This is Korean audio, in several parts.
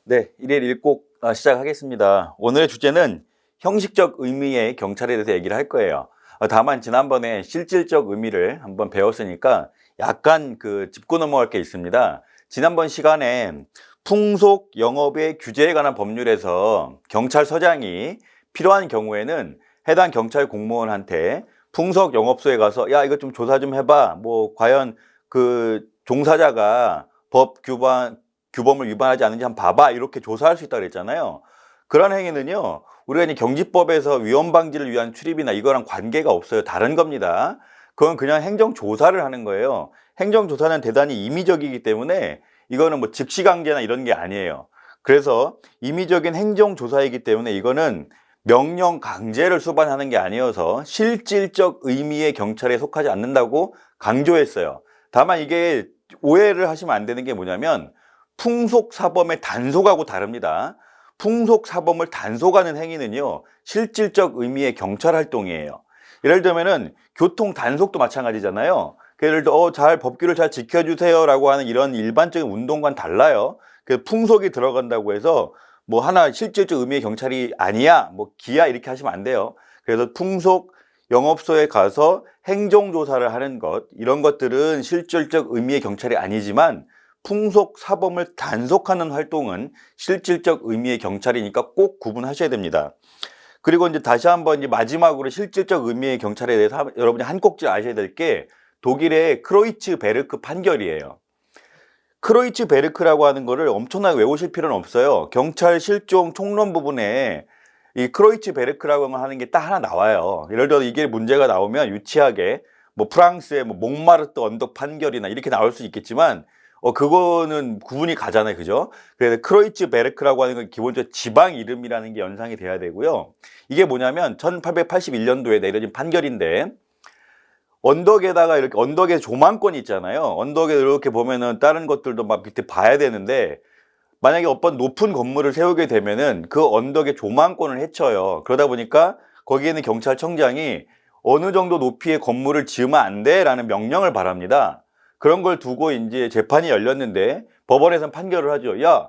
네, 일일 일곡 시작하겠습니다. 오늘의 주제는 형식적 의미의 경찰에 대해서 얘기를 할 거예요. 다만 지난번에 실질적 의미를 한번 배웠으니까 약간 짚고 넘어갈 게 있습니다. 지난번 시간에 풍속 영업의 규제에 관한 법률에서 경찰서장이 필요한 경우에는 해당 경찰 공무원한테 풍속 영업소에 가서 야, 이거 좀 조사 좀 해봐. 뭐 과연 종사자가 법 규범을 위반하지 않는지 한번 봐봐, 이렇게 조사할 수 있다고 그랬잖아요. 그런 행위는요, 우리가 이제 경기법에서 위헌 방지를 위한 출입이나 이거랑 관계가 없어요. 다른 겁니다. 그건 그냥 행정조사를 하는 거예요. 행정조사는 대단히 임의적이기 때문에 이거는 뭐 즉시강제나 이런 게 아니에요. 그래서 임의적인 행정조사이기 때문에 이거는 명령 강제를 수반하는 게 아니어서 실질적 의미의 경찰에 속하지 않는다고 강조했어요. 다만 이게 오해를 하시면 안 되는 게 뭐냐면 풍속사범의 단속하고 다릅니다. 풍속사범을 단속하는 행위는요, 실질적 의미의 경찰활동이에요. 예를 들면은 교통단속도 마찬가지잖아요. 예를 들어 법규를 잘 지켜주세요 라고 하는 이런 일반적인 운동과는 달라요. 풍속이 들어간다고 해서 뭐 하나 실질적 의미의 경찰이 아니야, 뭐 기야, 이렇게 하시면 안 돼요. 그래서 풍속 영업소에 가서 행정조사를 하는 것, 이런 것들은 실질적 의미의 경찰이 아니지만 풍속 사범을 단속하는 활동은 실질적 의미의 경찰이니까 꼭 구분하셔야 됩니다. 그리고 이제 다시 한번 이제 마지막으로 실질적 의미의 경찰에 대해서 여러분이 한 꼭지 아셔야 될 게 독일의 크로이츠베르크 판결이에요. 크로이츠베르크라고 하는 거를 엄청나게 외우실 필요는 없어요. 경찰 실종 총론 부분에 이 크로이츠베르크라고 하는 게 딱 하나 나와요. 예를 들어 이게 문제가 나오면 유치하게 뭐 프랑스의 뭐 몽마르트 언덕 판결이나 이렇게 나올 수 있겠지만 그거는 구분이 가잖아요. 그죠? 그래서 크로이츠베르크라고 하는 건 기본적으로 지방 이름이라는 게 연상이 돼야 되고요. 이게 뭐냐면 1881년도에 내려진 판결인데 언덕에다가 이렇게 언덕에 조망권이 있잖아요. 언덕에 이렇게 보면은 다른 것들도 막 밑에 봐야 되는데 만약에 어떤 높은 건물을 세우게 되면은 그 언덕의 조망권을 해쳐요. 그러다 보니까 거기에 있는 경찰청장이 어느 정도 높이의 건물을 지으면 안 돼라는 명령을 바랍니다. 그런 걸 두고 이제 재판이 열렸는데 법원에서는 판결을 하죠. 야,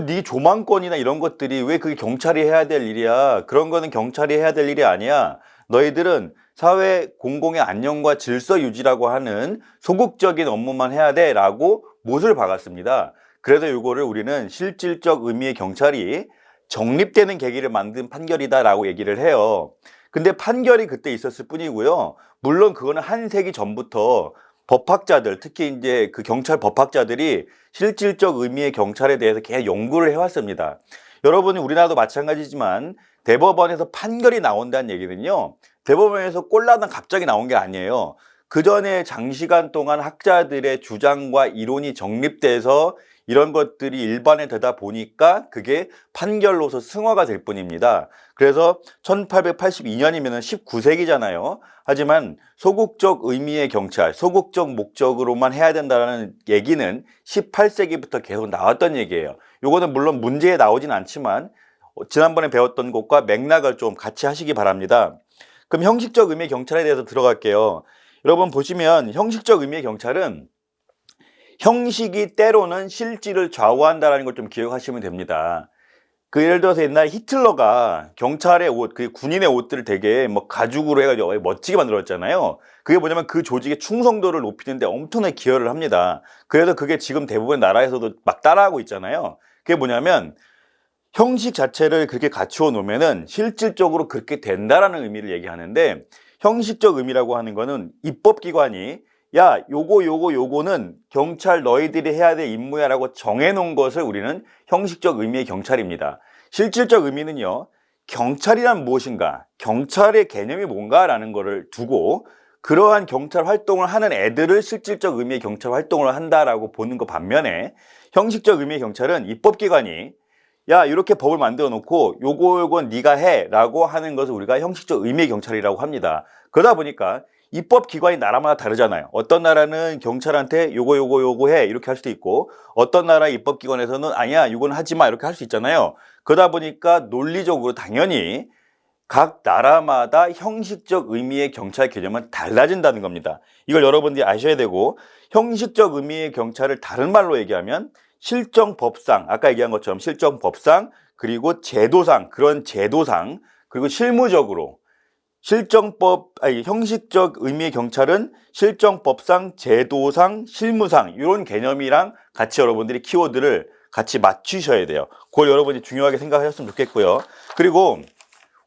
네 조망권이나 이런 것들이 왜 그게 경찰이 해야 될 일이야? 그런 거는 경찰이 해야 될 일이 아니야. 너희들은 사회 공공의 안녕과 질서 유지라고 하는 소극적인 업무만 해야 돼라고 못을 박았습니다. 그래서 이거를 우리는 실질적 의미의 경찰이 정립되는 계기를 만든 판결이다라고 얘기를 해요. 근데 판결이 그때 있었을 뿐이고요. 물론 그거는 한 세기 전부터 법학자들, 특히 이제 경찰 법학자들이 실질적 의미의 경찰에 대해서 계속 연구를 해왔습니다. 여러분이 우리나라도 마찬가지지만 대법원에서 판결이 나온다는 얘기는요, 대법원에서 꼴라당 갑자기 나온 게 아니에요. 그 전에 장시간 동안 학자들의 주장과 이론이 정립돼서 이런 것들이 일반에 되다 보니까 그게 판결로서 승화가 될 뿐입니다. 그래서 1882년이면 19세기잖아요. 하지만 소극적 의미의 경찰, 소극적 목적으로만 해야 된다는 얘기는 18세기부터 계속 나왔던 얘기예요. 요거는 물론 문제에 나오진 않지만 지난번에 배웠던 것과 맥락을 좀 같이 하시기 바랍니다. 그럼 형식적 의미의 경찰에 대해서 들어갈게요. 여러분 보시면 형식적 의미의 경찰은 형식이 때로는 실질을 좌우한다는 걸 좀 기억하시면 됩니다. 예를 들어서 옛날에 히틀러가 경찰의 옷, 군인의 옷들을 되게 뭐 가죽으로 해가지고 멋지게 만들었잖아요. 그게 뭐냐면 그 조직의 충성도를 높이는데 엄청나게 기여를 합니다. 그래서 그게 지금 대부분 나라에서도 막 따라하고 있잖아요. 그게 뭐냐면 형식 자체를 그렇게 갖추어 놓으면은 실질적으로 그렇게 된다라는 의미를 얘기하는데, 형식적 의미라고 하는 거는 입법기관이 야, 요거는 경찰 너희들이 해야 될 임무야라고 정해놓은 것을 우리는 형식적 의미의 경찰입니다. 실질적 의미는요, 경찰이란 무엇인가, 경찰의 개념이 뭔가라는 거를 두고 그러한 경찰 활동을 하는 애들을 실질적 의미의 경찰 활동을 한다라고 보는 것 반면에, 형식적 의미의 경찰은 입법기관이 야, 이렇게 법을 만들어 놓고 요건 네가 해 라고 하는 것을 우리가 형식적 의미의 경찰이라고 합니다. 그러다 보니까 입법기관이 나라마다 다르잖아요. 어떤 나라는 경찰한테 요거 해 이렇게 할 수도 있고, 어떤 나라 입법기관에서는 아니야, 이건 하지 마 이렇게 할 수 있잖아요. 그러다 보니까 논리적으로 당연히 각 나라마다 형식적 의미의 경찰 개념은 달라진다는 겁니다. 이걸 여러분들이 아셔야 되고, 형식적 의미의 경찰을 다른 말로 얘기하면 실정법상, 아까 얘기한 것처럼 실정법상, 그리고 제도상, 그런 제도상, 그리고 실무적으로 형식적 의미의 경찰은 실정법상, 제도상, 실무상 이런 개념이랑 같이 여러분들이 키워드를 같이 맞추셔야 돼요. 그걸 여러분이 중요하게 생각하셨으면 좋겠고요. 그리고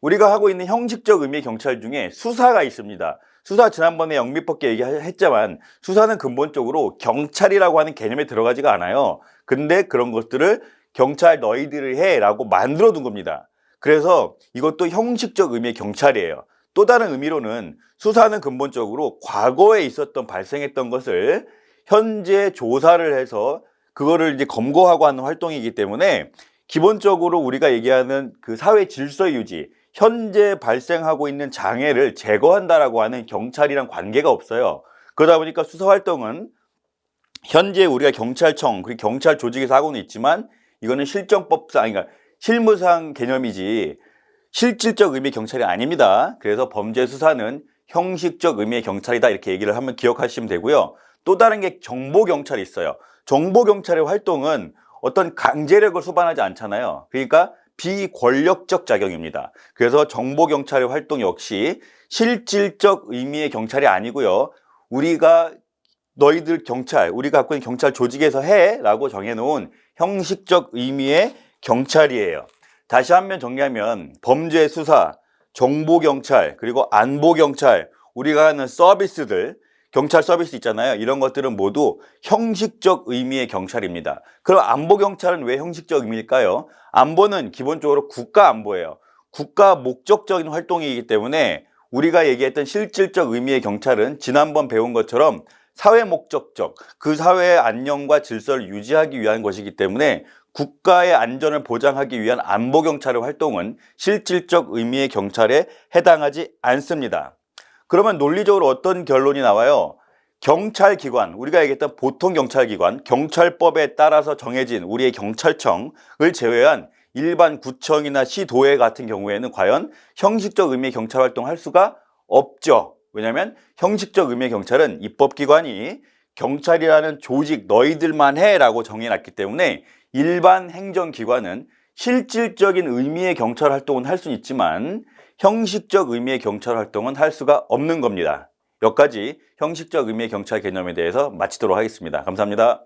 우리가 하고 있는 형식적 의미의 경찰 중에 수사가 있습니다. 수사 지난번에 영미법계 얘기했지만 수사는 근본적으로 경찰이라고 하는 개념에 들어가지가 않아요. 근데 그런 것들을 경찰 너희들을 해 라고 만들어 둔 겁니다. 그래서 이것도 형식적 의미의 경찰이에요. 또 다른 의미로는 수사는 근본적으로 과거에 있었던 발생했던 것을 현재 조사를 해서 그거를 이제 검거하고 하는 활동이기 때문에 기본적으로 우리가 얘기하는 그 사회 질서 유지, 현재 발생하고 있는 장애를 제거한다라고 하는 경찰이랑 관계가 없어요. 그러다 보니까 수사 활동은 현재 우리가 경찰청 그리고 경찰 조직에서 하고는 있지만 이거는 실정법상, 그러니까 실무상 개념이지 실질적 의미의 경찰이 아닙니다. 그래서 범죄 수사는 형식적 의미의 경찰이다 이렇게 얘기를 한번 기억하시면 되고요. 또 다른 게 정보경찰이 있어요. 정보경찰의 활동은 어떤 강제력을 수반하지 않잖아요. 그러니까 비권력적 작용입니다. 그래서 정보경찰의 활동 역시 실질적 의미의 경찰이 아니고요. 우리가 너희들 경찰, 우리가 갖고 있는 경찰 조직에서 해 라고 정해놓은 형식적 의미의 경찰이에요. 다시 한번 정리하면 범죄 수사, 정보경찰, 그리고 안보경찰, 우리가 하는 서비스들, 경찰 서비스 있잖아요. 이런 것들은 모두 형식적 의미의 경찰입니다. 그럼 안보경찰은 왜 형식적 의미일까요? 안보는 기본적으로 국가 안보예요. 국가 목적적인 활동이기 때문에 우리가 얘기했던 실질적 의미의 경찰은 지난번 배운 것처럼 사회 목적적, 그 사회의 안녕과 질서를 유지하기 위한 것이기 때문에 국가의 안전을 보장하기 위한 안보경찰의 활동은 실질적 의미의 경찰에 해당하지 않습니다. 그러면 논리적으로 어떤 결론이 나와요? 경찰기관, 우리가 얘기했던 보통경찰기관, 경찰법에 따라서 정해진 우리의 경찰청을 제외한 일반 구청이나 시도회 같은 경우에는 과연 형식적 의미의 경찰 활동을 할 수가 없죠. 왜냐하면 형식적 의미의 경찰은 입법기관이 경찰이라는 조직 너희들만 해라고 정해놨기 때문에 일반 행정기관은 실질적인 의미의 경찰 활동은 할 수 있지만 형식적 의미의 경찰 활동은 할 수가 없는 겁니다. 여기까지 형식적 의미의 경찰 개념에 대해서 마치도록 하겠습니다. 감사합니다.